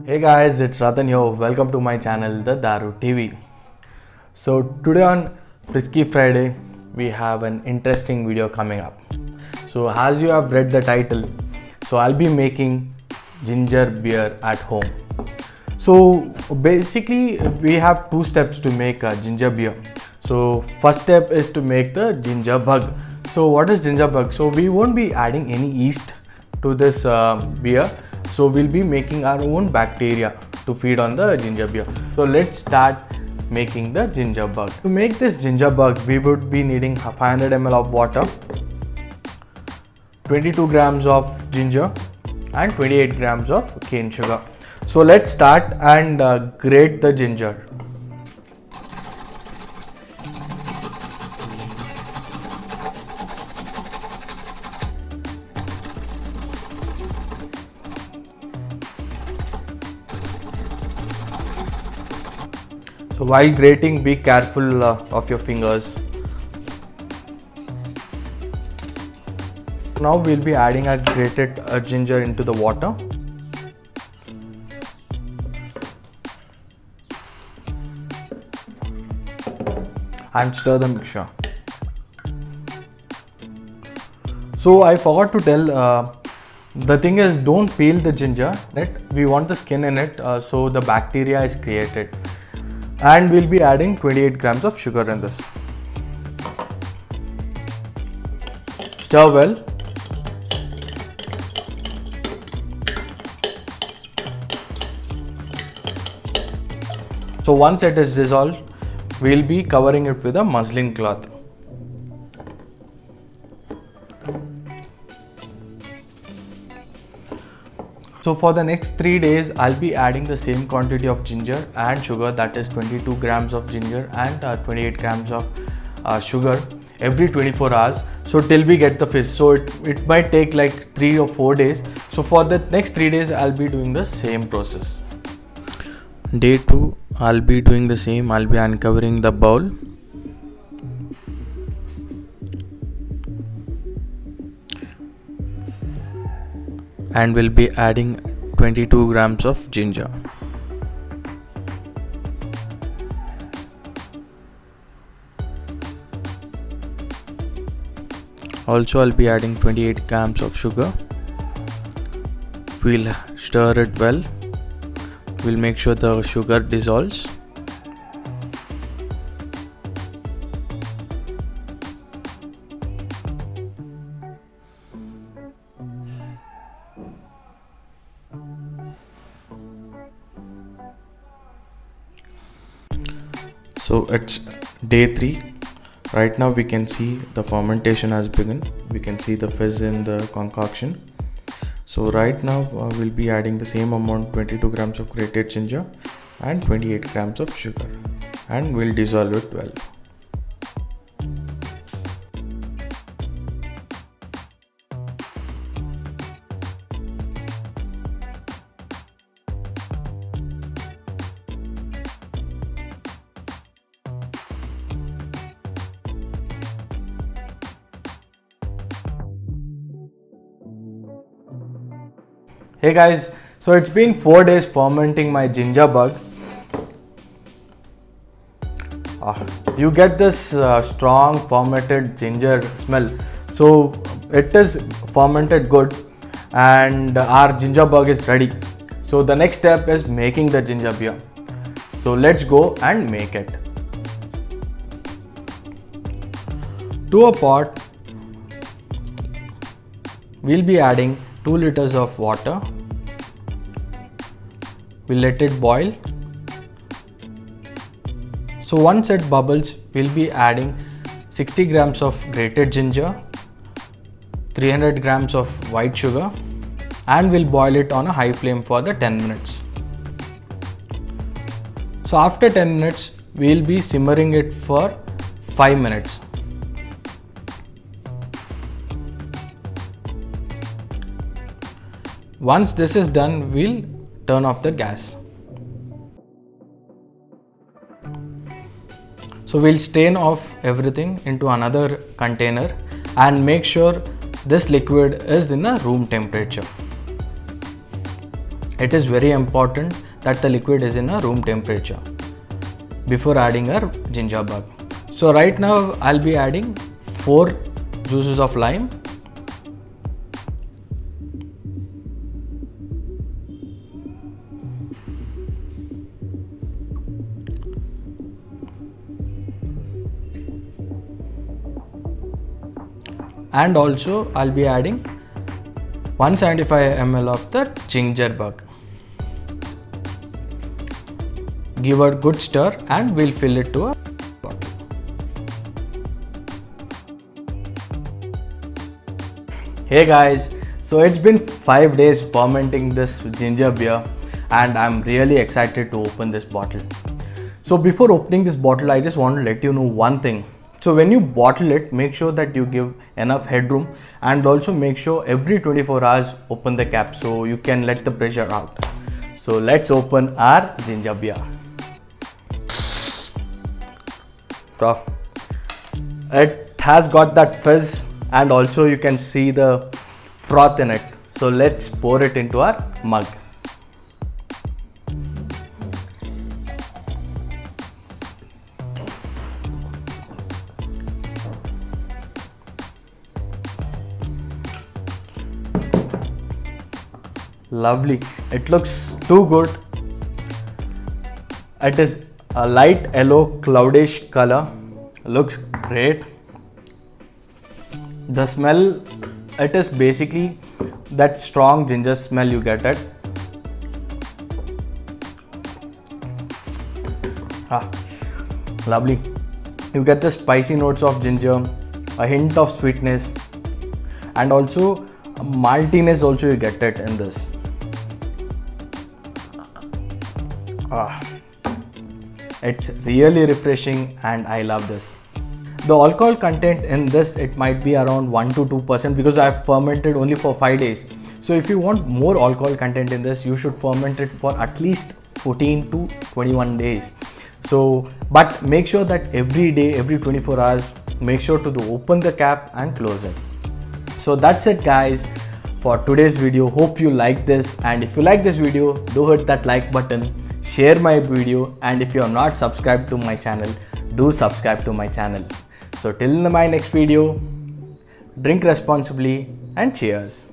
Hey guys, it's Ratan here. Welcome to my channel, The Daru TV. So today on Frisky Friday, we have an interesting video coming up. So as you have read the title, so I'll be making ginger beer at home. So basically, we have two steps to make a ginger beer. So first step is to make the ginger bug. So what is ginger bug? So we won't be adding any yeast to this beer. So we'll be making our own bacteria to feed on the ginger beer. So let's start making the ginger bug. To make this ginger bug, we would be needing 500 ml of water, 22 grams of ginger and 28 grams of cane sugar. So let's start and grate the ginger. So while grating, be careful of your fingers. Now we'll be adding a grated ginger into the water. And stir the mixture. So I forgot to tell, the thing is, don't peel the ginger. We want the skin in it, so the bacteria is created. And we'll be adding 28 grams of sugar in this. Stir well. So once it is dissolved, we'll be covering it with a muslin cloth. So for the next 3 days, I'll be adding the same quantity of ginger and sugar, that is 22 grams of ginger and 28 grams of sugar every 24 hours. So till we get the fizz. So it might take like 3 or 4 days. So for the next 3 days, I'll be doing the same process. Day 2, I'll be doing the same. I'll be uncovering the bowl. And we'll be adding 22 grams of ginger. Also, I'll be adding 28 grams of sugar. We'll stir it well. We'll make sure the sugar dissolves. So it's day 3. Right now we can see the fermentation has begun. We can see the fizz in the concoction. So right now we'll be adding the same amount, 22 grams of grated ginger and 28 grams of sugar, and we'll dissolve it well. Hey guys, so it's been 4 days fermenting my ginger bug. You get this strong fermented ginger smell. So it is fermented good and our ginger bug is ready. So the next step is making the ginger beer. So let's go and make it. To a pot, we'll be adding 2 liters of water. We'll let it boil. So once it bubbles, we'll be adding 60 grams of grated ginger, 300 grams of white sugar, and we'll boil it on a high flame for the 10 minutes. So after 10 minutes, we'll be simmering it for 5 minutes. Once this is done, we'll turn off the gas. So we'll strain off everything into another container and make sure this liquid is in a room temperature. it is very important that the liquid is in a room temperature before adding our ginger bug. So right now I'll be adding 4 juices of lime, and also I'll be adding 175 ml of the ginger bug. Give a good stir and we'll fill it to a bottle. Hey guys, so it's been 5 days fermenting this ginger beer and I'm really excited to open this bottle. So before opening this bottle, I just want to let you know one thing. So when you bottle it, make sure that you give enough headroom, and also make sure every 24 hours open the cap so you can let the pressure out. So let's open our ginger beer. So it has got that fizz and also you can see the froth in it. So let's pour it into our mug. Lovely, it looks too good. It is a light yellow cloudish color, looks great. The smell, it is basically that strong ginger smell you get it. Lovely. You get the spicy notes of ginger, a hint of sweetness, and also maltiness also you get it in this. It's really refreshing and I love this. The alcohol content in this, it might be around 1 to 2% because I've fermented only for 5 days. So if you want more alcohol content in this, you should ferment it for at least 14 to 21 days. So, but make sure that every day, every 24 hours, make sure to open the cap and close it. So that's it guys for today's video. Hope you like this, and if you like this video, do hit that like button, share my video, and if you are not subscribed to my channel, do subscribe to my channel. So till my next video, drink responsibly and cheers.